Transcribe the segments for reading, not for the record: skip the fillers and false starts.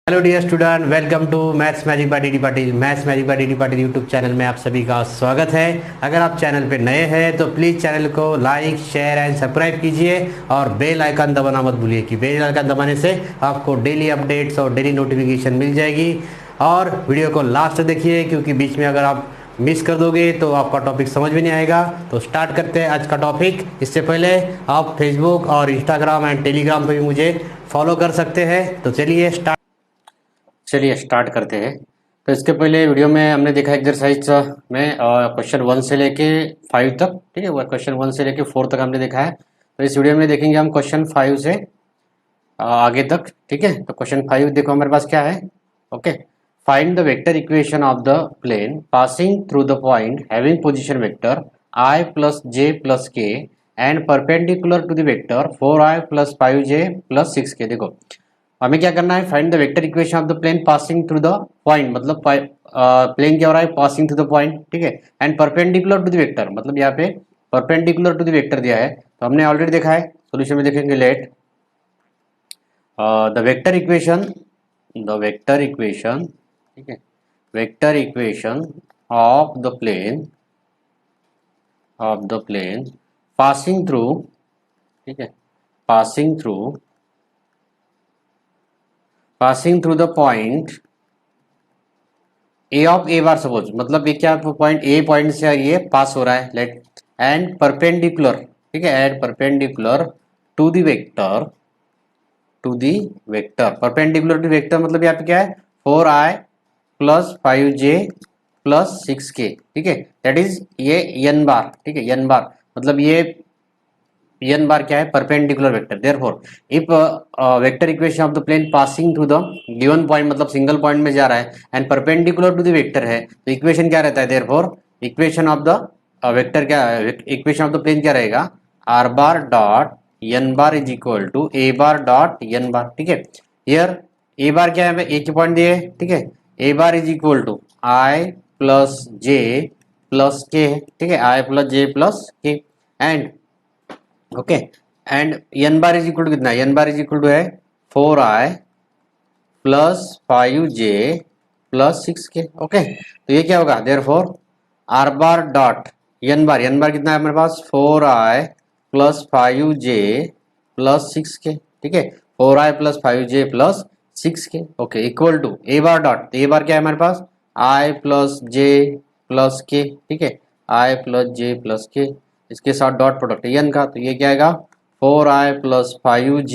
Hello dear student, welcome to maths magic by DD Patil. Maths magic by DD Patil YouTube channel में आप सभी का स्वागत है। अगर आप चैनल पे नए हैं तो प्लीज़ चैनल को लाइक शेयर एंड सब्सक्राइब कीजिए और बेल आइकन दबाना मत भूलिए कि बेल आइकन दबाने से आपको डेली अपडेट्स और डेली नोटिफिकेशन मिल जाएगी। और वीडियो को लास्ट तक देखिए, क्योंकि बीच में अगर आप मिस कर दोगे तो आपका टॉपिक समझ में नहीं आएगा। तो स्टार्ट करते हैं आज का टॉपिक। इससे पहले आप फेसबुक और इंस्टाग्राम एंड टेलीग्राम पर भी मुझे फॉलो कर सकते हैं। तो चलिए स्टार्ट करते हैं। तो इसके पहले वीडियो में हमने देखा एक्सरसाइज में क्वेश्चन 1 से लेके 5 तक, ठीक है। वो क्वेश्चन 1 से लेके 4 तक हमने देखा है। तो इस वीडियो में देखेंगे हम क्वेश्चन 5 से आगे तक, ठीक है। तो क्वेश्चन 5 देखो हमारे पास क्या है। Okay, find the vector equation of the plane passing through the point having position vector i plus J plus K and perpendicular to the vector 4i plus 5j plus 6k। देखो हमें क्या करना है, find the vector equation of the plane passing through the point, मतलब plane क्या हो रहा है, पासिंग थ्रू द पॉइंट, ठीक है। And perpendicular to the vector, मतलब यहाँ पे परपेंडिकुलर टू द वेक्टर दिया है। तो हमने ऑलरेडी देखा है, सोल्यूशन में देखेंगे। लेट द वेक्टर इक्वेशन, ठीक है, vector equation of the plane passing through, ठीक है, passing through the point A of A bar, suppose मतलब ये क्या पॉइंट ए पॉइंट से ये पास हो रहा है। लेट एंड परपेंडिकुलर, ठीक है, and perpendicular to the vector, perpendicular to vector मतलब यहाँ पे क्या है, 4i plus 5j plus 6k, ठीक है। दैट इज ये n बार, ठीक है, n बार मतलब ये n बार क्या है, perpendicular vector. Therefore if vector equation of the plane passing through the given point, मतलब सिंगल पॉइंट में जा रहा है and perpendicular to the vector है, तो इक्वेशन क्या रहता है, therefore equation of the vector क्या, इक्वेशन ऑफ द प्लेन क्या रहेगा, r bar dot n bar is equal to a bar dot n bar, ठीक है। हियर a बार क्या है, एक ही पॉइंट दिए, ठीक है। a bar is equal to i plus j plus k, ठीक है, i plus j plus k and okay and n bar is equal to कितना, n bar is equal to है 4i plus 5j plus 6k। Okay, तो ये क्या होगा, therefore r bar dot n बार कितना है हमारे पास, 4i plus 5j plus 6k, ठीक है, 4i plus 5j plus 6k। Okay, equal to a bar dot, a bar क्या है हमारे पास, i plus j plus k, ठीक है, i plus j plus k, इसके साथ डॉट प्रोडक्ट n का, तो ये क्या आएगा 4i प्लस 5j,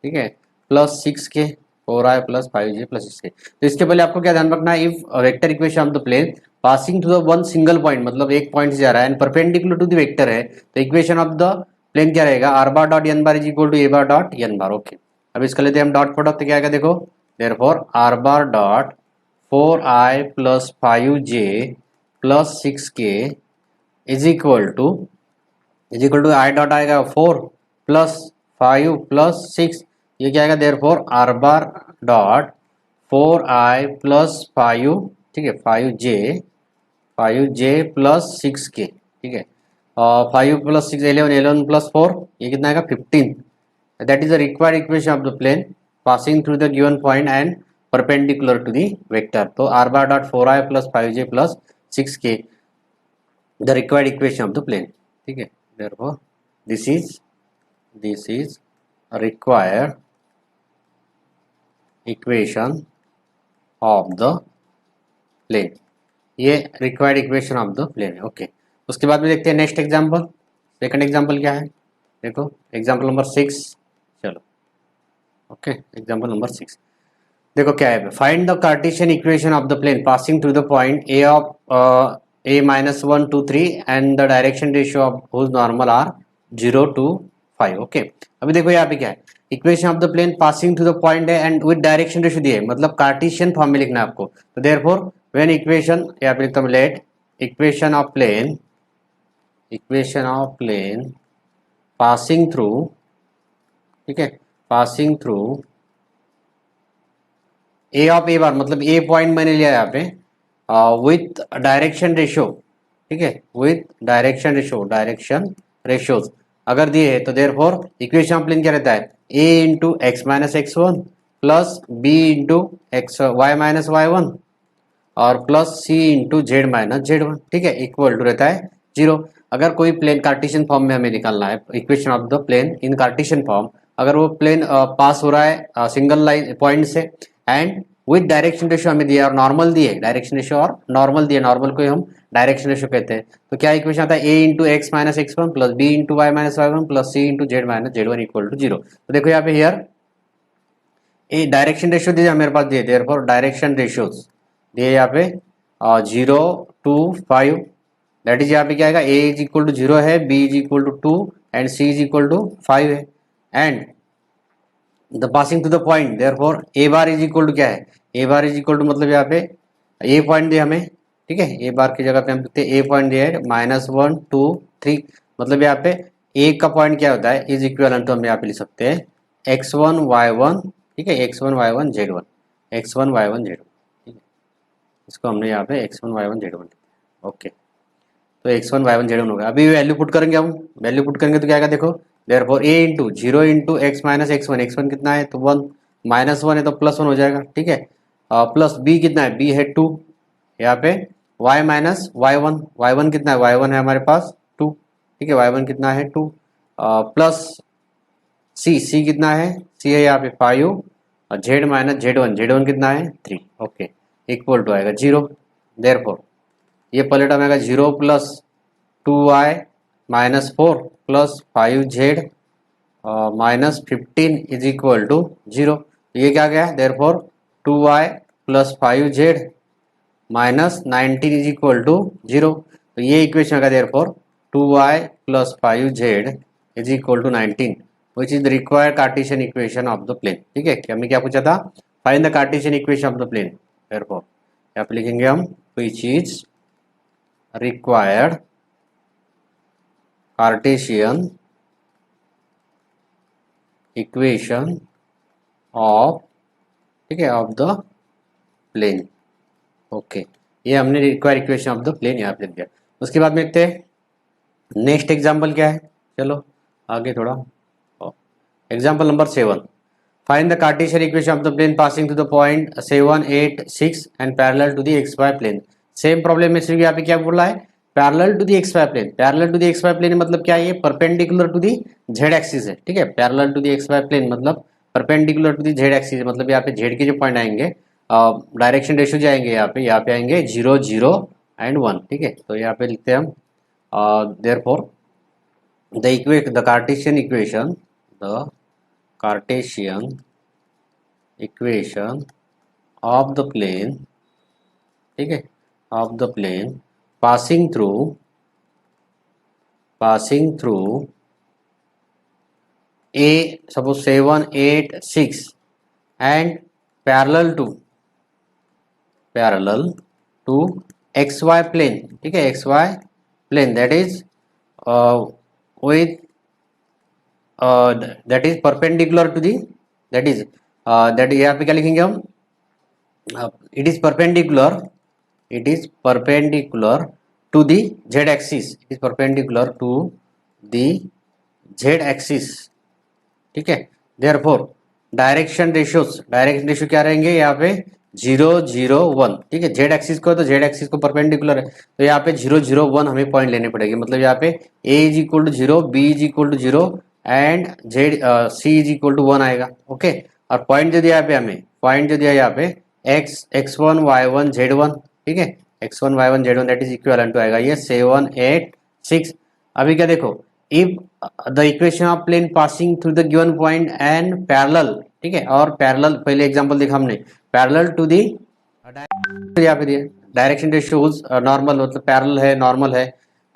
ठीक है, plus 6k, 4i plus 5j plus 6k। तो इसके पहले आपको क्या ध्यान रखना है, if vector equation of the plane passing through the one single point, मतलब एक पॉइंट से जा रहा है and perpendicular to the vector है, तो इक्वेशन ऑफ द प्लेन क्या रहेगा, r bar dot n bar is equal to a bar dot n bar. Okay, अब इसका लेते हैं हम डॉट प्रोडक्ट, क्या आएगा देखो, therefore r bar dot 4i plus 5j plus 6k is equal to I dot आएगा 4 प्लस 5 प्लस 6, ये क्या आएगा, therefore r bar dot 4i plus 5, ठीक है, 5j प्लस 6k, ठीक है, और 5 प्लस 6 11 प्लस 4, ये कितना आएगा 15। That is the required equation of the plane passing through the given point and perpendicular to the vector. तो r bar dot 4i plus 5j plus 6k the required equation of the plane, ठीक है। Therefore, this is required equation of the plane। ये required equation of the plane है। Okay, उसके बाद में देखते हैं नेक्स्ट एग्जांपल। सेकंड एग्जांपल क्या है, देखो एग्जांपल नंबर 6। चलो ओके, एग्जांपल नंबर 6 देखो क्या है, find the Cartesian equation of the plane passing through the point A of a minus 1 2 3 and the direction ratio of whose normal are 0 to 5। Okay, अभी देखो यहाँ पे क्या है, equation of the plane passing through the point है and with direction ratio दिए, मतलब Cartesian form में लिखना है आपको। तो देयरफॉर व्हेन इक्वेशन, यहाँ पे लिखता हूँ let equation of plane passing through, ठीक है, passing through A of A bar, मतलब ए पॉइंट मैंने लिया यहाँ पे विथ डायरेक्शन रेशियो, ठीक है, विथ डायरेक्शन रेशियोज अगर दिए है, तो देयरफॉर इक्वेशन ऑफ प्लेन क्या रहता है, a into X minus X one plus B into X Y minus Y one और plus C into Z minus Z one, ठीक है, इक्वल टू रहता है 0। अगर कोई प्लेन कार्टेशियन फॉर्म में हमें निकालना है equation of the plane in Cartesian form, अगर वो प्लेन पास हो रहा है सिंगल लाइन पॉइंट से एंड विद डायरेक्शन रेशियो हमें दिया और नॉर्मल दिए, डायरेक्शन रेशियो और नॉर्मल दिए, नॉर्मल को हम डायरेक्शन रेशियो कहते हैं, तो क्या इक्वेशन आता है A into X minus X one plus B into Y minus Y one plus C into Z minus Z one equal to 0। तो देखो यहाँ पे हियर ए डायरेक्शन रेशियो दिए मेरे पास दिए, देयरफॉर डायरेक्शन रेशियोज दिए यहाँ पे 0 to 5, दैट इज यहाँ पे क्या आएगा, ए इज इक्वल टू 0 है, B is equal to 2 and C is equal to 5 है, and the passing to the point therefore A bar is equal to क्या है, A bar is equal to मतलब यहाँ पे ए पॉइंट दिया हमें, ठीक है, ए बार की जगह पे हम लिखते हैं ए पॉइंट दिया है -1 2 3, मतलब यहाँ पे ए का पॉइंट क्या होता है इज इक्वल टू हम यहाँ पे लिख सकते हैं x1 y1, ठीक है, x1 y1 z1, x1 y1 z1, ठीक है, इसको हमने यहाँ पे x1 y1 z1, ओके, तो x1 y1 z1 होगा। अभी वैल्यू पुट करेंगे हम, वैल्यू पुट करेंगे तो क्या आएगा देखो, therefore a into 0 into X minus x1, x1 कितना है तो 1, -1 है तो +1 हो जाएगा, ठीक है, प्लस b कितना है, b है 2, यहाँ पे y माइनस y1, y1 कितना है, y1 है हमारे पास 2, ठीक है, y1 कितना है 2, प्लस c कितना है, c है यहाँ पे 5 और z माइनस z1 कितना है 3, ओके, इक्वल टू आएगा 0। देयरफॉर ये पलट आएगा 0 plus 2y minus 4 plus 5z minus 15 is equal to 0। ये क्या गया, therefore 2y plus 5z minus 19 is equal to 0, तो ये इक्वेशन का therefore 2y plus 5z is equal to 19 which is the required Cartesian equation of the plane, ठीक है, हमें क्या पूछा था, find the Cartesian equation of the plane, therefore यहाँ पे लिखेंगे हम which is required Cartesian equation of, ठीक है, ऑफ द प्लेन, ओके, ये हमने required equation of the plane यहाँ पे लिख दिया। उसके बाद में देखते हैं नेक्स्ट एग्जांपल क्या है, चलो आगे थोड़ा, example number 7, find the Cartesian equation of the plane passing to the point 7 8 6 and parallel to the X Y plane. Same problem में सिर्फ यहाँ पे क्या बोला है, parallel to the X Y plane, parallel to the X Y plane मतलब क्या है, ये perpendicular to the Z axis है, ठीक है, parallel to the X Y plane मतलब perpendicular to the Z axis, मतलब यहाँ पे जेड के जो पॉइंट आएंगे डायरेक्शन रेशियो जाएंगे यहाँ पे आएंगे 0 0 एंड 1, ठीक है, तो यहाँ पे लिखते हैं हम therefore the Cartesian equation of the plane, ठीक है, of the plane passing through a suppose 7 8 6 and parallel to xy plane, ठीक है, xy plane that is with that is perpendicular to the that is यहाँ पे क्या लिखेंगे हम, it is perpendicular to the z axis, it is perpendicular to the z axis, ठीक है, therefore direction ratio क्या रहेंगे यहाँ पे 0 0 1, ठीक है, जेड एक्सिस को, तो जेड एक्सिस को परपेंडिकुलर है तो यहाँ पे 0 0 1 हमें पॉइंट लेने पड़ेंगे, मतलब यहाँ पे a is equal to 0 b is equal to 0 and Z c is equal to 1 आएगा, ओके, और पॉइंट जो दिया यहाँ पे हमें, पॉइंट जो दिया यहाँ पे x1 y1 z1, ठीक है, x1 y1 z1 that is equivalent to आएगा ये 7 8 6। अभी क्या देखो, if the equation of plane passing through the given point and parallel, ठीक है, और पैरेलल पहले एग्जांपल देखा हमने, पैरेलल टू दी यहाँ पे दिया डायरेक्शन रेशियोज नॉर्मल, मतलब पैरेलल है नॉर्मल है,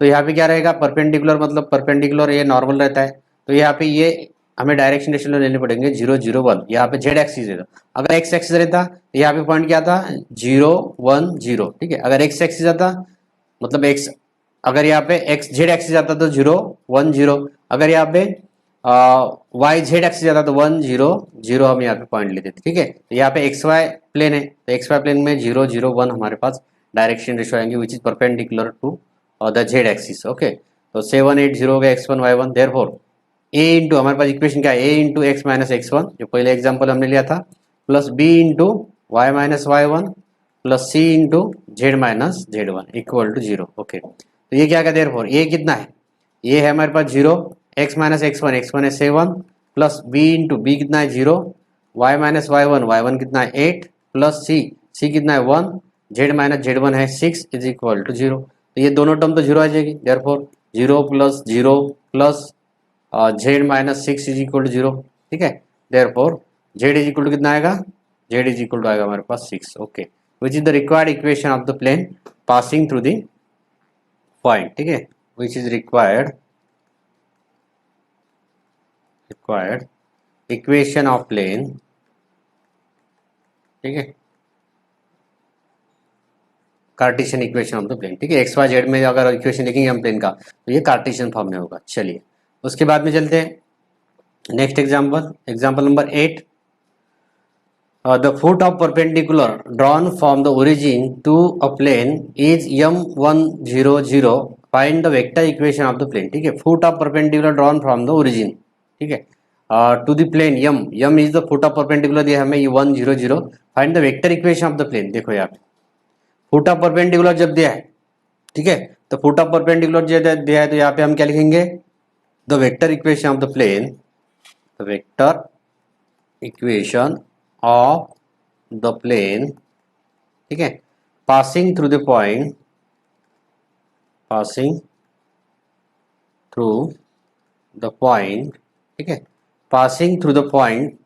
तो यहाँ पे क्या रहेगा, परपेंडिकुलर, मतलब परपेंडिकुलर ये नॉर्मल रहता है, तो यहाँ पे ये हमें डायरेक्शन रेशियो लेने पड़ेंगे 0 0 1, यहाँ पे जेड एक्सिस रहता, अगर एक्स एक्सिस रहता तो यहाँ पे पॉइंट क्या था 0 1 0, ठीक है, अगर एक्स एक्सिस आता मतलब एक्स, अगर यहाँ पे एक्स जेड एक्सिस आता तो 0 1 0, अगर यहाँ पे वाई जेड एक्सिस आता तो 1 0 0 हम यहाँ पे पॉइंट लेते थे, ठीक है, तो यहाँ पे एक्स वाई प्लेन है, तो एक्स वाई प्लेन में 0 0 1 हमारे पास डायरेक्शन रेशियो आएंगे which is perpendicular to the Z axis, okay, तो 7 8 0 हो गया x1 y1, therefore a into हमारे पास इक्वेशन क्या है, a into X minus x1, जो पहले एग्जाम्पल हमने लिया था, plus B into Y minus Y one plus C into Z minus Z one equal to zero. Okay, तो ये क्या कहते हैं, ये कितना है, ये है हमारे पास zero, X minus X one है 7 प्लस बी इंटू बी कितना है जीरो, वाई वन कितना है 8 प्लस सी कितना है 1, जेड वन है 6 इज इक्वल टू जीरो। तो ये दोनों टर्म तो जीरो आ जाएगी, therefore zero plus Z minus 6 is equal to zero. ठीक है, therefore Z is equal to कितना आएगा, जेड इज इक्वल टू आएगा हमारे पास 6। Okay, which is the required equation of the plane passing through the point. ठीक है, which is required equation of plane. ठीक है, Cartesian equation of the plane. ठीक है, एक्स वाई जेड में अगर इक्वेशन लिखेंगे हम प्लेन का तो ये कार्टेशियन फॉर्म में होगा। चलिए उसके बाद में चलते हैं next example number 8। The foot of perpendicular drawn from the origin to a plane is m100. Find the vector equation of the plane। ठीक है, foot of perpendicular drawn from the origin, ठीक है, to the plane m is the foot of perpendicular दिया हमें ये 100। Find the vector equation of the plane. देखो यहाँ पे फुट ऑफ परपेंडिकुलर जब दिया है, ठीक है, तो फुट ऑफ परपेंडिकुलर जब दिया है तो यहाँ पे हम क्या लिखेंगे, the vector equation of the plane, the vector equation of the plane. ठीक है, पासिंग थ्रू द पॉइंट, ठीक है, passing through the point.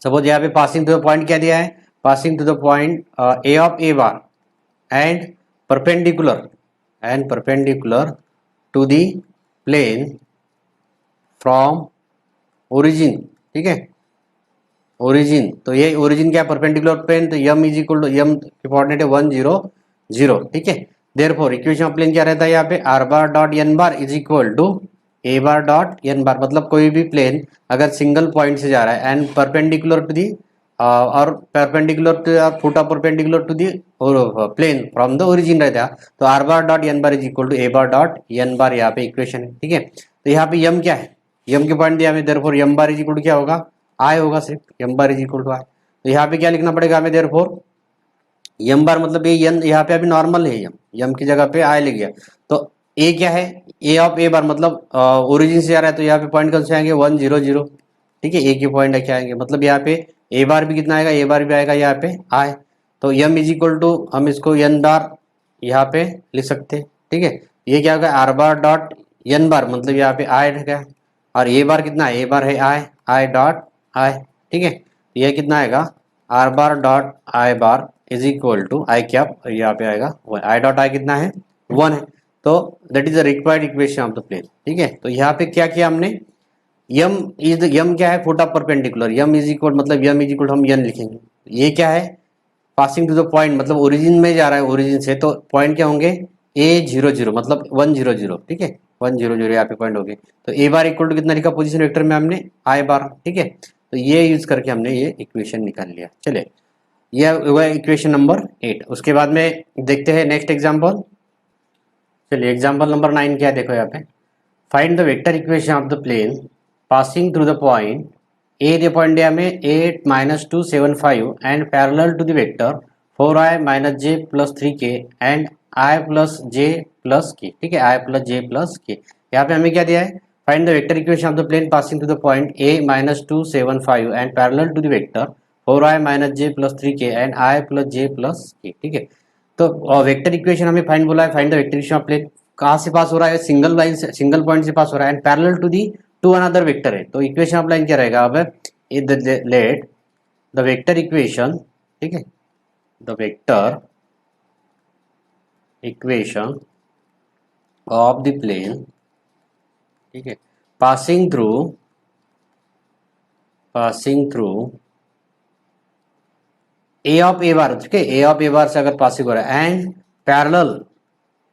Suppose यहाँ पे पासिंग थ्रू द पॉइंट क्या दिया है, passing through the point A of A bar and perpendicular to the plane from origin. ठीक है, ओरिजिन, तो ये ओरिजिन क्या है, परपेंडिकुलर प्लेन, तो M is equal to M coordinate है 100। ठीक है, देयरफॉर इक्वेशन ऑफ प्लेन क्या रहता है यहाँ पे, R bar dot N bar is equal to A bar dot N bar. मतलब कोई भी प्लेन अगर सिंगल पॉइंट से जा रहा है एंड परपेंडिकुलर टू दी और perpendicular to foot of perpendicular to the plane from the origin रहता है, तो R bar dot N bar is equal to A bar dot N bar यहाँ पे इक्वेशन है। ठीक है, तो यहाँ पे यम क्या है, यम के पॉइंट दिया हमें, therefore M bar is equal to क्या होगा, आई होगा, सिर्फ M bar is equal to I. तो यहाँ पे क्या लिखना पड़ेगा हमें, देयरफॉर यम बार मतलब ये यन यहाँ पे अभी नॉर्मल है, यम की जगह पे आई लिख गया, तो ए क्या है, ए ऑफ ए बार मतलब ओरिजिन से आ रहा है, तो यहाँ पे पॉइंट कौन से आएंगे 100। ठीक है, ए के पॉइंट क्या आएंगे, मतलब यहाँ पे ए बार भी कितना आएगा, ए बार भी आएगा यहाँ पे आई, तो यम इज इक्वल टू हम इसको एन बार यहाँ पे लिख सकते हैं। ठीक है, ये क्या होगा, are bar dot N bar मतलब यहाँ पे आई है, और ए बार कितना है, ए बार है आई डॉट आई। ठीक है, ये कितना आएगा, R bar dot I bar is equal to I क्या यहाँ पे आएगा आई डॉट आई कितना है 1 है, तो that is the required equation of the plane. ठीक है, तो यहाँ पे क्या किया हमने, यम क्या है, foot of perpendicular, M is equal मतलब यम इज इक्वल हम यन लिखेंगे। ये क्या है, पासिंग टू द पॉइंट मतलब ओरिजिन में जा रहा है, ओरिजिन से, तो पॉइंट क्या होंगे A00 मतलब 100। ठीक है, 100 यहाँ पे पॉइंट हो गए, तो ए बार इक्वल टू कितना लिखा पोजीशन वेक्टर में हमने आई बार। ठीक है, तो ये यूज करके हमने ये इक्वेशन निकाल लिया। चले, ये हुआ इक्वेशन नंबर 8। उसके बाद में देखते हैं नेक्स्ट एग्जांपल। चलिए एग्जांपल नंबर 9 क्या है, देखो यहाँ पे, find the vector equation of the plane passing through the point A, the point दिया हमें 8 - 2 7 5 and parallel to the vector 4i - j + 3k and i + j + k। ठीक है, i + j + k। यहाँ पे हमें क्या दिया है, find the vector equation of the plane passing through the point a - 2 7 5 and parallel to the vector 4i - j + 3k and i + j + k। ठीक है, तो वेक्टर इक्वेशन हमें फाइंड बोला है, find the vector equation of plane कहाँ से pass हो रहा है, सिंगल लाइन से, सिंगल पॉइंट से पास हो रहा है and parallel to the to another vector है, तो इक्वेशन ऑफ लाइन क्या रहेगा, अब लेट द वेक्टर इक्वेशन, ठीक है, the vector equation of the plane, ठीक है, passing through A of A bar. ठीक है, ए ऑफ ए बार से अगर पासिंग हो रहा है एंड पैरेलल,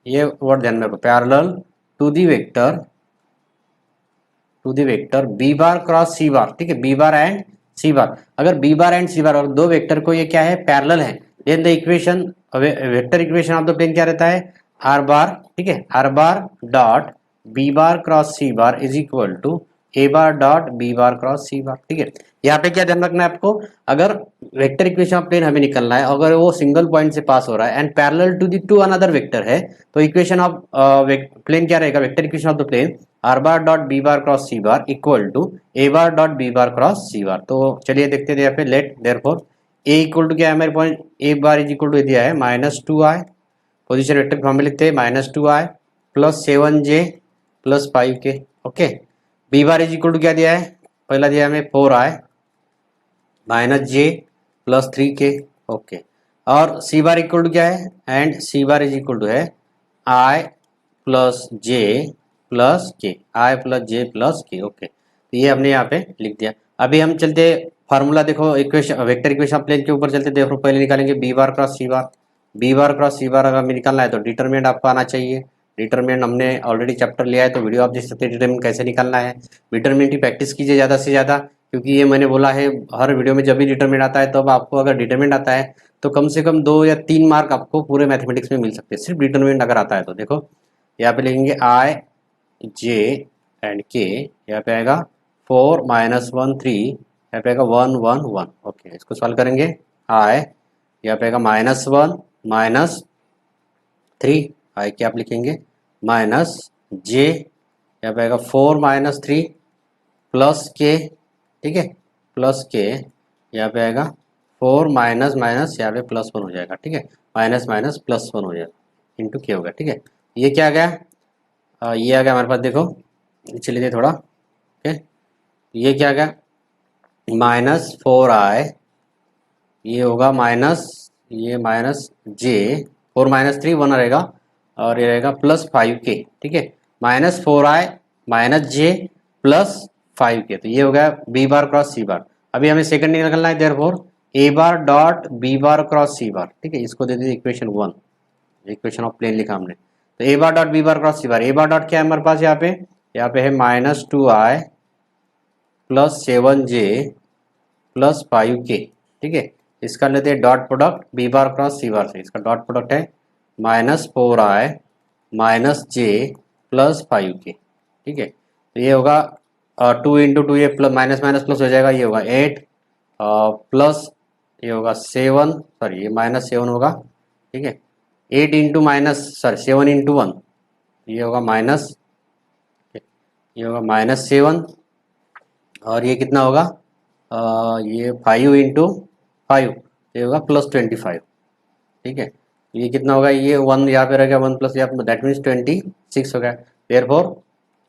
ये वर्ड ध्यान में रखो, parallel to the vector B bar cross C bar. ठीक है, बी बार एंड सी बार, अगर बी बार एंड सी बार और दो वेक्टर को ये क्या है, पैरेलल है, then the equation vector equation of the plane क्या रहता है, आर बार। ठीक है, R bar dot B bar cross C bar is equal to A bar dot B bar cross C bar, ठीक है। यहाँ पे क्या ध्यान रखना है आपको, अगर वेक्टर इक्वेशन ऑफ प्लेन हमें निकलना है, अगर वो सिंगल पॉइंट से पास हो रहा है and parallel to the to another vector है, तो इक्वेशन ऑफ प्लेन क्या रहेगा, vector equation of the plane R bar dot B bar cross C bar equal to A bar dot B bar cross C bar. तो चलिए देखते हैं यहाँ पे, let therefore A equal to क्या है हमारे point, A bar is equal to दिया है -2i, पोजीशन वेक्टर फॉर्म में लिखते हैं -2i plus 7j plus 5k, okay. B bar is equal to क्या दिया है, पहला दिया है हमें 4i -j plus 3k, okay. और सी बार इक्वल टू क्या है, and C bar is equal to है i plus j plus k, i plus j plus k, okay. तो ये हमने यहाँ पे लिख दिया। अभी हम चलते फार्मूला देखो, इक्वेशन वेक्टर इक्वेशन प्लेन के ऊपर चलते, देखो पहले निकालेंगे B bar cross C bar. B bar cross C बार अगर हमें निकालना है तो डिटरमिनेंट आपको आना चाहिए। डिटरमिनेंट हमने ऑलरेडी चैप्टर लिया है, तो वीडियो आप देख सकते हैं डिटरमिनेंट कैसे निकालना है। डिटरमिनेंट की प्रैक्टिस कीजिए ज़्यादा से ज़्यादा, क्योंकि ये मैंने बोला है हर वीडियो में जब भी डिटरमिनेंट आता है, तब आपको अगर डिटरमिनेंट आता है तो कम से कम 2 या 3 मार्क आपको पूरे मैथमेटिक्स में मिल सकते हैं, सिर्फ डिटरमिनेंट अगर आता है तो। देखो यहाँ पे लिखेंगे आई जे एंड के, यहाँ पे आएगा 4 -1 3, यहाँ पे आएगा 1 1 1, ओके। इसको सॉल्व करेंगे, आई यहाँ पे आएगा -1 -3, आई के आप लिखेंगे माइनस जे, यहाँ पे आएगा 4 -3 प्लस के, ठीक है, प्लस के, यहाँ पे आएगा 4 माइनस माइनस यहाँ पे +1 हो जाएगा, ठीक है, माइनस माइनस +1 हो जाएगा, इंटू के होगा, ठीक है। ये क्या आ गया, ये आ गया हमारे पास, देखो नीचे लीजिए थोड़ा, ओके। ये क्या आ गया, -4i, ये होगा माइनस, ये माइनस जे, 4 -3 1 रहेगा, और ये रहेगा +5k, ठीक है, -4i -j +5k, तो ये हो गया बी बार क्रॉस सी बार। अभी हमें सेकंड निकालना है, therefore A bar dot B bar cross C bar, ठीक है, इसको दे दीजिए इक्वेशन 1, इक्वेशन ऑफ प्लेन लिखा हमने। तो A bar dot B bar cross C bar, A bar dot क्या है हमारे पास, यहाँ पे है -2i plus 7j plus 5k, ठीक है। इसका लेते हैं dot product B bar cross C bar से, इसका डॉट प्रोडक्ट है -4i -j प्लस 5k, ठीक है। तो ये होगा 2 इंटू 2, ये प्लस माइनस माइनस प्लस हो जाएगा, ये होगा 8 प्लस ये होगा 7, सॉरी ये -7 होगा, ठीक है। 8 इंटू माइनस, सॉरी 7 इंटू 1, ये होगा माइनस, ये होगा -7, और ये कितना होगा, ये 5 इंटू 5, ये होगा +25, ठीक है। ये कितना होगा, ये 1 यहाँ पे रहेगा, 1 प्लस यहाँ पे, दैट मीन्स 26 हो गया। Therefore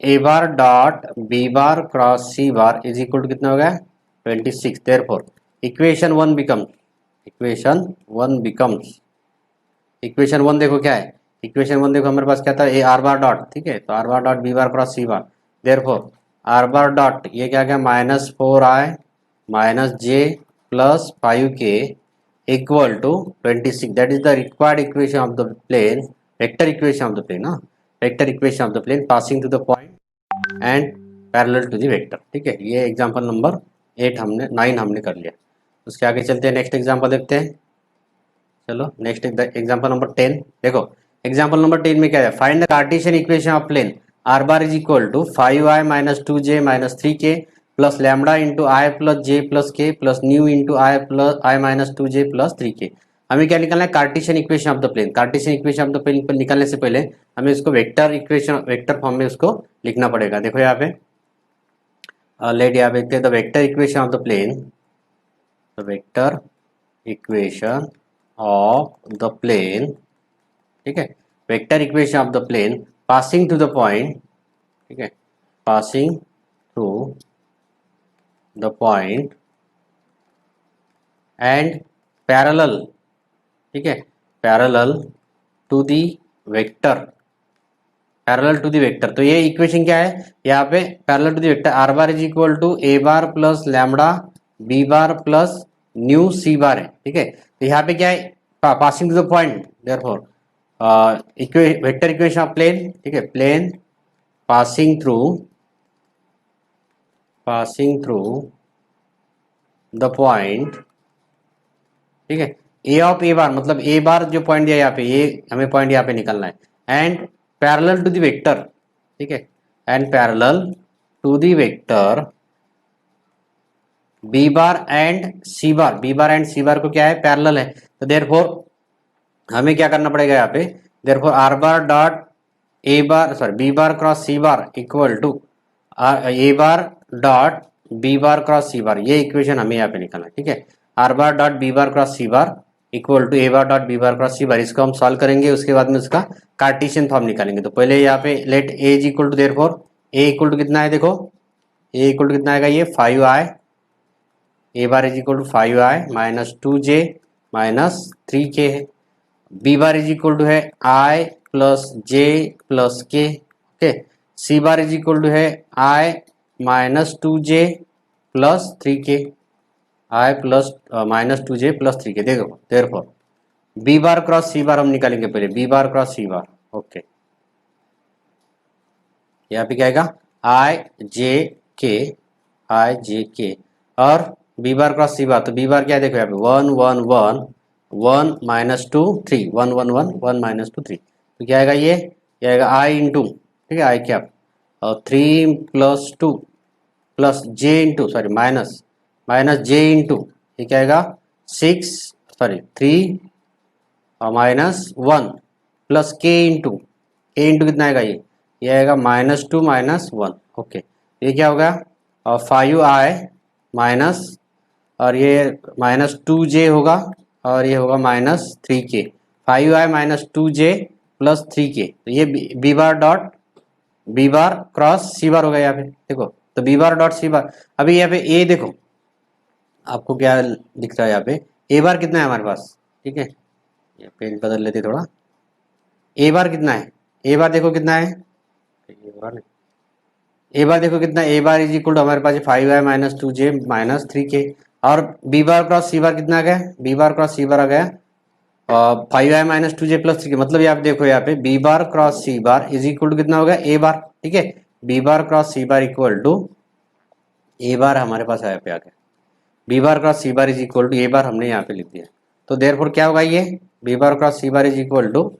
A bar dot B bar cross C bar is equal to कितना हो गया, 26। देयरफॉर इक्वेशन 1 बिकम्स, इक्वेशन 1 देखो क्या है, इक्वेशन 1 देखो हमारे पास क्या था, ए आर बार डॉट, ठीक है, तो R bar dot B bar cross C bar, therefore R bar dot ये क्या गया, -4i -j plus 5k equal to 26, that is the required equation of the plane, vector equation of the plane, vector equation of the plane passing to the point and parallel to the vector, ठीक है। ये example number 9 हमने कर लिया। उसके आगे चलते हैं, नेक्स्ट एग्जांपल देखते हैं। चलो नेक्स्ट एग्जांपल नंबर 10, देखो एग्जांपल नंबर 10 में क्या है, find the Cartesian equation of plane R bar is equal to 5i -2j -3k plus lambda into I plus J plus K plus mu into I plus I -2j plus 3k। हमें क्या निकालना है, Cartesian equation of the plane. Cartesian equation of the plane पर निकालने से पहले हमें उसको वेक्टर इक्वेशन, वेक्टर फॉर्म में उसको लिखना पड़ेगा। देखो यहाँ पे लेट, यहाँ पे देखते हैं the vector equation of the plane, the vector equation of the plane, ठीक है, vector equation of the plane passing to the point, ठीक है, passing through the point and parallel, ठीक है, parallel to the vector, parallel to the vector. तो ये equation क्या है, यहाँ पे parallel to the vector R bar is equal to A bar plus lambda B bar plus mu C bar है, ठीक है। तो यहाँ पे क्या है, passing to the point, therefore vector equation of plane, ठीक है, plane passing through the point, ठीक है, ए ऑफ ए बार, मतलब ए बार जो पॉइंट दिया यहाँ पे, ये हमें पॉइंट यहाँ पे निकालना है, and parallel to the vector, ठीक है, and parallel to the vector B bar and C bar, B bar and C bar को क्या है, पैरेलल है, तो देयरफॉर हमें क्या करना पड़ेगा यहाँ पे, therefore R bar dot A bar sorry B bar cross C bar equal to A bar dot B bar cross C bar, ये इक्वेशन हमें यहाँ पे निकालना है, ठीक है। R bar dot B bar cross C bar equal to A bar dot B bar cross C bar, इसको हम सॉल्व करेंगे, उसके बाद में उसका कार्टेशियन फॉर्म निकालेंगे। तो पहले यहाँ पे let A is equal to therefore A equal to कितना है, देखो ए इक्वल टू कितना आएगा, ये 5i, A bar is equal to 5i minus 2j minus 3k है, B bar is equal to है i plus j plus k, okay. C bar is equal to है i minus 2j plus 3k, i plus minus 2j plus 3k। देखो therefore B bar cross C bar हम निकालेंगे पहले, B bar cross C bar, okay. यहाँ पे क्या आएगा आई जे के और B bar cross C bar, तो बी बार क्या है, देखो यहाँ पे 1 1 1 1 माइनस 2 3 1 1 1 1 माइनस 2 3, तो क्या आएगा, ये आएगा आई इंटू, ठीक है, आई क्या और 3 plus 2 plus J into sorry minus minus J into, ये क्या आएगा 6 sorry 3 minus 1 plus K into कितना आएगा, ये आएगा माइनस 2 माइनस 1, ओके। ये क्या होगा और 5i माइनस और ये माइनस 2j होगा और ये होगा minus 3k, 5i minus 2j plus 3k, तो ये B bar dot B bar cross C bar होगा यहाँ पे, देखो तो बी बार डॉट सी बार। अभी यहाँ पे ए देखो आपको क्या दिख रहा है, यहाँ पे ए बार कितना है हमारे पास, ठीक है, ये पेन बदल लेते थोड़ा, ए बार कितना है, ए बार देखो कितना है, ए बार देखो कितना, ए बार इज इक्वल टू हमारे पास 5i minus 2j minus 3k और बी बार क्रॉस सी बार कितना आ गया, बी बार क्रॉस सी बार आ गया 5i minus 2j plus 3k, मतलब ये आप देखो यहाँ पे B bar cross C bar is equal to कितना होगा ए बार, ठीक है, B bar cross C bar equal to A bar हमारे पास यहाँ पे आ गया, B bar cross C bar is equal to A bar हमने यहाँ पे लिख दिया, तो देयरफॉर क्या होगा, ये B bar cross C bar is equal to,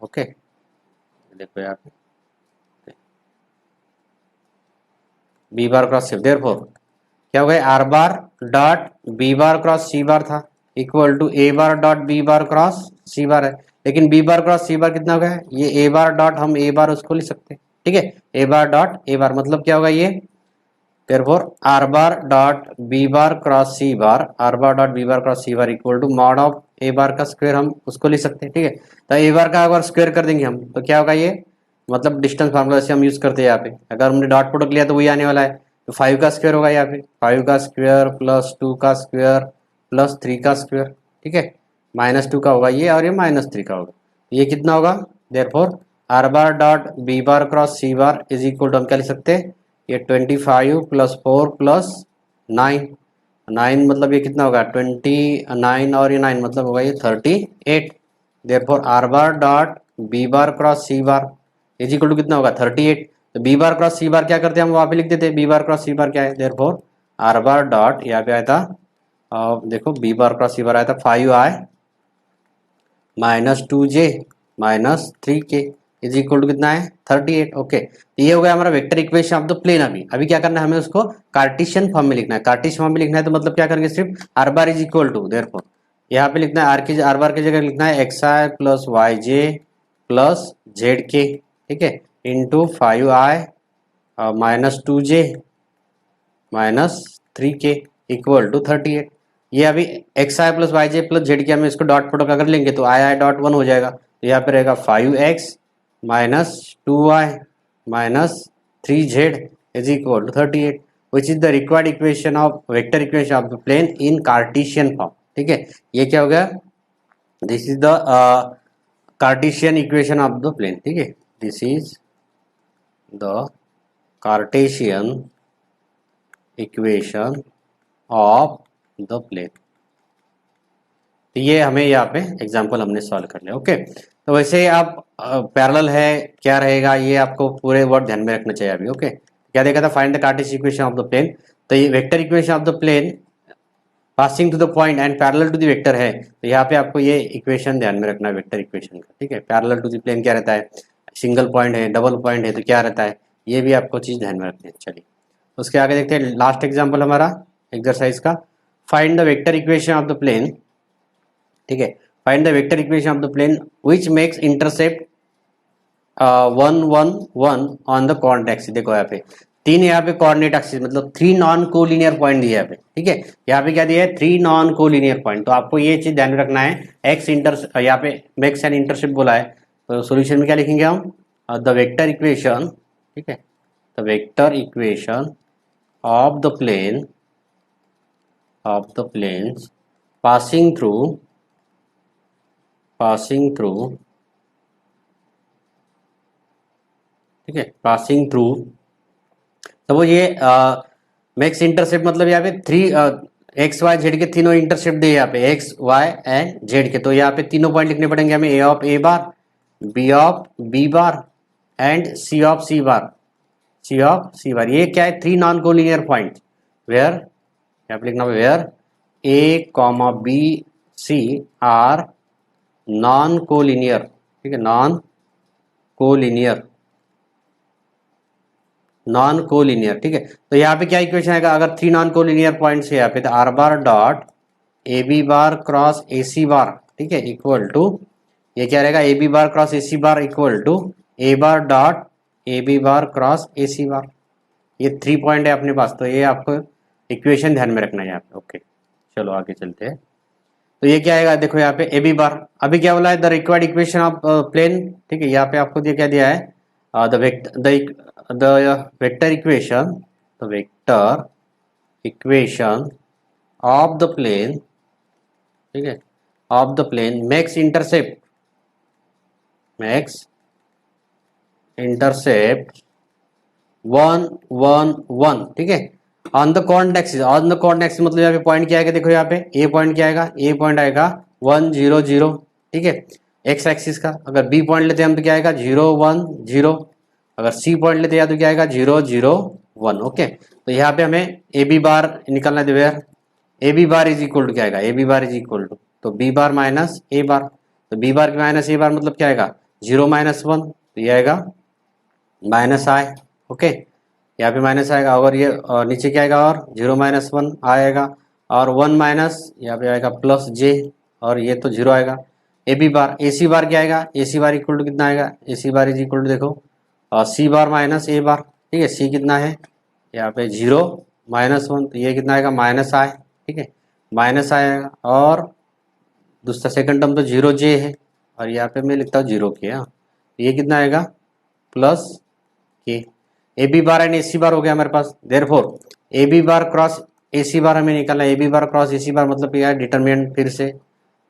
okay देखो यहाँ पे B bar cross C, therefore क्या हो गया, R bar dot B bar cross C bar था equal to A bar dot B bar cross C bar है, लेकिन B bar cross C बार कितना हो गया, ये ए बार डॉट हम ए बार उसको लिख सकते हैं, ठीक है, A bar dot A bar, मतलब क्या होगा ये, therefore R bar dot B bar cross C bar, R bar dot B bar cross C bar equal to mod of A bar का स्क्वायर, हम उसको लिख सकते हैं, ठीक है। तो ए बार का अगर स्क्वायर कर देंगे हम तो क्या होगा, ये मतलब डिस्टेंस फार्मूला से हम यूज करते हैं यहाँ पे, अगर हमने डॉट प्रोडक्ट लिया तो वही आने वाला है, तो 5 का स्क्वायर होगा यहाँ पे, 5 का स्क्वायर प्लस 2 का स्क्वायर प्लस 3 का स्क्वायर, ठीक है, माइनस 2 का होगा ये और ये माइनस 3 का होगा, ये कितना होगा, therefore R bar dot B bar cross C bar is equal to हम क्या लिख सकते हैं, ये 25 प्लस 4 प्लस 9 9 मतलब ये कितना होगा 29 और ये 9 मतलब होगा ये 38, therefore R bar dot B bar cross C bar is equal to कितना होगा 38, तो बी बार क्रॉस सी बार क्या करते हैं हम वहाँ पे लिख देते हैं, बी बार क्रॉस सी बार क्या है, देयरफॉर आर बार डॉट यहाँ पे आया था देखो बी बार क्रॉस सी बार आया था 5i minus 2j minus 3k is equal to कितना है 38, ओके। ये हो गया हमारा vector equation of the plane. अभी क्या करना है हमें उसको कार्टेशियन फॉर्म में लिखना है, कार्टेशियन फॉर्म में लिखना है तो मतलब क्या करेंगे, सिर्फ R bar is equal to, therefore यहाँ पे लिखना है आर बार की जगह लिखना है xi plus yj plus zk, ठीक है, into 5i minus 2j minus 3k equal to 38। ये अभी xi plus yj plus zk हम इसको डॉट प्रोडक्ट अगर लेंगे तो i डॉट 1 हो जाएगा, तो यहाँ पे रहेगा 5x minus 2y minus 3z is equal to 38 which is the required equation of vector equation of the plane in Cartesian form, ठीक है। ये क्या हो गया, this is the Cartesian equation of the plane, ठीक है, this is the Cartesian equation of the plane. तो ये हमें यहाँ पे एग्जांपल हमने सॉल्व कर लिया, ओके। तो वैसे आप पैरेलल है क्या रहेगा ये आपको पूरे वर्ड ध्यान में रखना चाहिए अभी, ओके। क्या देखा था, find the Cartesian equation of the plane, तो ये vector equation of the plane passing to the point and parallel to the vector है, तो यहाँ पे आपको ये इक्वेशन ध्यान में रखना है वेक्टर इक्वेशन का, ठीक है। पैरेलल टू द प्लेन क्या रहता है, सिंगल पॉइंट है, डबल पॉइंट है तो क्या रहता है, ये भी आपको चीज ध्यान में रखनी है। चलिए उसके आगे देखते हैं लास्ट एग्जाम्पल हमारा एक्सरसाइज का, find the vector equation of the plane. ठीक है, find the vector equation of the plane which makes intercept 1 1 1 on the coordinate axis. देखो यहाँ पे तीन यहाँ पे कोऑर्डिनेट एक्सिस मतलब 3 नॉन कोलिनियर पॉइंट दिए यहाँ पे। ठीक है, यहाँ पे क्या दिया है 3 नॉन कोलिनियर पॉइंट। तो आपको ये चीज ध्यान में रखना है, एक्स इंटर यहाँ पे मेक्स एन इंटरसेप्ट बोला है, तो सोल्यूशन में क्या लिखेंगे हम, द वेक्टर इक्वेशन। ठीक है, the vector equation of the planes passing through ठीक है, पासिंग थ्रू। तो वो ये मैक्स इंटरसेप्ट मतलब यहाँ पे 3 एक्स वाई जेड के तीनों इंटरसेप्ट दिए यहाँ पे, एक्स वाई एंड जेड के। तो यहाँ पे तीनों पॉइंट लिखने पड़ेंगे हमें, A of A bar, B of B bar and C of C bar. ये क्या है, 3 नॉन कोलिनियर पॉइंट वेयर, यहाँ पे लिखना where A comma B C are non collinear. ठीक है, नॉन कोलिनियर। ठीक है, तो यहाँ पे क्या इक्वेशन आएगा, अगर 3 नॉन कोलिनियर पॉइंट्स है यहाँ पे, तो R bar dot A B bar cross A C bar, ठीक है, इक्वल टू, ये क्या रहेगा, A B bar cross A C bar equal to A bar dot A B bar cross A C bar. ये 3 point है अपने पास, तो ये आपको इक्वेशन ध्यान में रखना है यहाँ पे। ओके, चलो आगे चलते हैं। तो ये क्या आएगा, देखो यहाँ पे ए बी बार, अभी क्या बोला है, the required equation of plane. ठीक है, यहाँ पे आपको क्या दिया है, the vector equation of the plane. ठीक है, of the plane makes intercept 1 1 1। ठीक है, ऑन द कोऑर्डिनेट एक्सिस मतलब यहाँ पे पॉइंट क्या आएगा, देखो यहाँ पे ए पॉइंट क्या आएगा, ए पॉइंट आएगा 1 0 0। ठीक है, एक्स एक्सिस का। अगर बी पॉइंट लेते हैं हम तो क्या आएगा 0 1 0। अगर सी पॉइंट लेते हैं तो क्या आएगा 0 0 1। ओके, तो यहाँ पे हमें ए बी बार निकालना है, where A B bar is equal to क्या आएगा, A B bar is equal to, तो B bar minus A bar, तो B bar minus A bar मतलब क्या आएगा 0 -1, तो ये आएगा माइनस आई। ओके, यहाँ पे माइनस आएगा, और ये नीचे क्या आएगा, और 0 -1 आएगा, और 1 माइनस यहाँ पे आएगा प्लस जे, और ये तो 0 आएगा। A B bar, A C बार क्या आएगा, ए सी बार इक्वल टू कितना आएगा, ए C bar is equal to देखो सी बार माइनस ए बार। ठीक है, सी कितना है यहाँ पे 0 -1, तो ये कितना आएगा माइनस आई। ठीक है, माइनस आएगा, और दूसरा सेकंड टर्म तो 0 जे है, और यहाँ पे मैं लिखता हूँ 0 के। हाँ, ये कितना आएगा plus K. A B bar and A C बार हो गया हमारे पास, therefore A B bar cross A C bar हमें निकालना है। A B bar cross A C बार मतलब क्या है, डिटरमिनेंट फिर से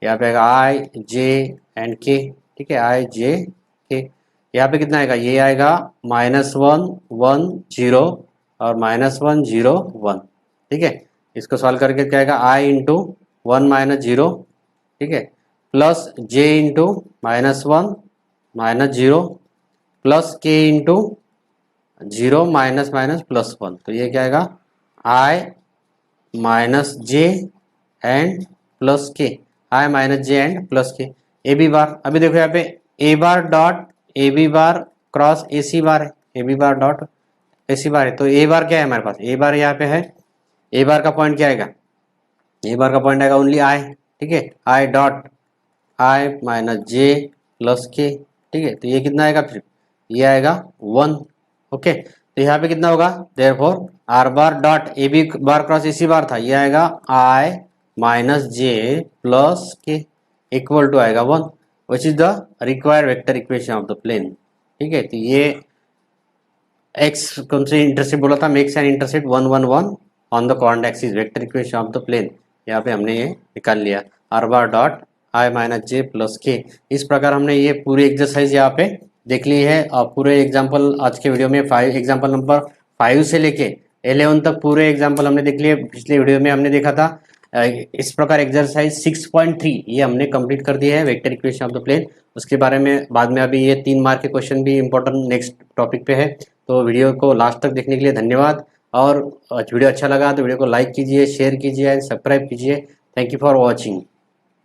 यहाँ पे आएगा आई जे एंड के। ठीक है, आई जे के, यहाँ पे कितना आएगा, ये आएगा -1 1 0 और -1 0 1। ठीक है, इसको सॉल्व करके क्या आएगा, आई इंटू 1 -0। ठीक है, plus J into -1 -0 plus K into 0 -+1। तो ये क्या आएगा I minus J and plus K, I minus J and plus K. A B bar, अभी देखो यहाँ पे A bar dot A B bar cross A C bar है, A B bar dot A C bar है, तो A बार क्या है हमारे पास, ए बार यहाँ पे है, ए बार का पॉइंट क्या आएगा, ए बार का पॉइंट आएगा ओनली आई। ठीक है, I dot I minus J plus के। ठीक है, तो ये कितना आएगा, फिर ये आएगा 1। ओके, तो यहाँ पे कितना होगा, therefore R bar dot A B bar cross A C bar था, ये आएगा I minus J plus K equal to आएगा 1, which is the required vector equation of the plane. ठीक है, तो ये एक्स कौन से इंटरसेप्ट बोला था, makes an intercept 1 1 1 on the coordinate axis, vector equation of the plane. यहाँ पे हमने ये निकाल लिया, R bar dot I minus J plus K. इस प्रकार हमने ये पूरी एक्सरसाइज यहाँ पे देख ली है, और पूरे एग्जाम्पल आज के वीडियो में एग्जाम्पल नंबर 5 से लेके 11 तक पूरे एग्जाम्पल हमने देख लिए। पिछले वीडियो में हमने देखा था इस प्रकार एक्सरसाइज 6.3 ये हमने कंप्लीट कर दिया है, vector equation of the plane. उसके बारे में बाद में अभी ये 3 मार्क के क्वेश्चन भी इंपॉर्टेंट नेक्स्ट टॉपिक पे है। तो वीडियो को लास्ट तक देखने के लिए धन्यवाद, और वीडियो अच्छा लगा तो वीडियो को लाइक कीजिए, शेयर कीजिए एंड सब्सक्राइब कीजिए। Thank you for watching.